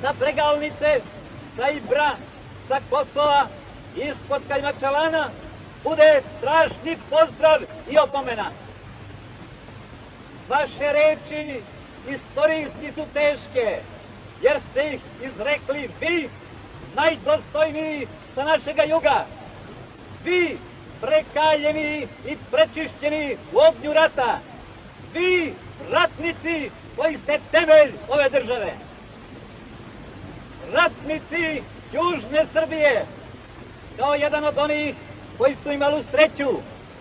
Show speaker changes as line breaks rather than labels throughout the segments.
sa Bregalnice, sa Ibra, sa Kosova, ispod Kajmakčalana, bude strašni pozdrav i opomena. Vaše reči istorijski su teške, jer ste ih izrekli vi, najdostojniji sa našega juga. Vi, prekaljeni i prečišćeni u ognju rata. Vi, ratnici koji ste temelj ove države. Ratnici Južne Srbije, kao jedan od onih koji su imali sreću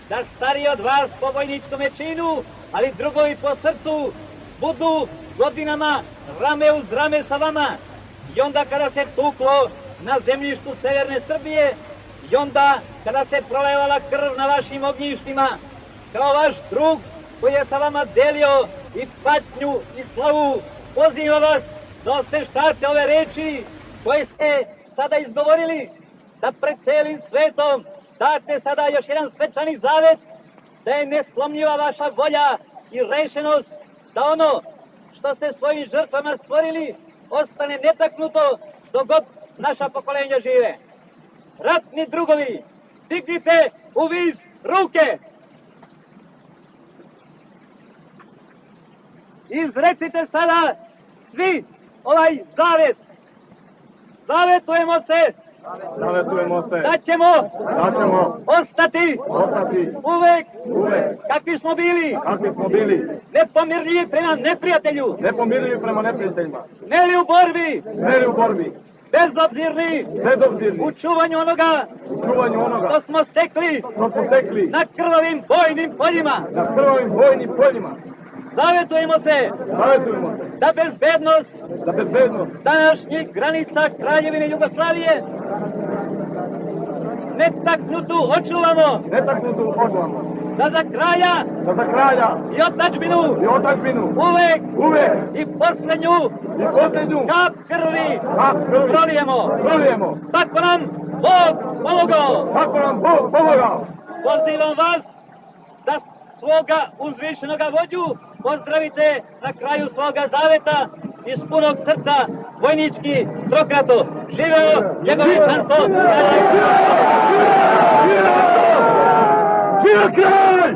da stariji od vas po vojničkom činu, ali drugovi po srcu, budu godinama rame uz rame sa vama. I onda kada se tuklo na zemljištu Severne Srbije, i onda kada se prolevala krv na vašim ognjištima, kao vaš drug koji je sa vama delio i patnju i slavu, pozivam vas da osveštate ove reči koje ste sada izgovorili, da pred celim svetom date sada još jedan svečani zavet, da je neslomljiva vaša volja i rešenost da ono što ste svojim žrtvama stvorili ostane netaknuto dok god naša pokolenja žive. Ratni drugovi, dignite u vis ruke! Izrecite sada svi ovaj zavet. Zavetujemo se da ćemo ostati uvek kakvi smo bili, nepomirljivi prema neprijatelju, smeli u borbi, bezobzirni u čuvanju onoga što smo stekli na krvavim bojnim poljima. Zavetujemo se da bezbednost današnjih granica Kraljevine Jugoslavije netaknutu očuvamo, da za kraja i otadžbinu uvek i poslednju kap krvi prolijemo. Tako nam Bog pomogao. Pozivam vas da svoga uzvišenoga vođu pozdravite na kraju svoga zaveta iz punog srca, vojnički Trokrato. Živeo njegovo veličanstvo!
Živeo kralj!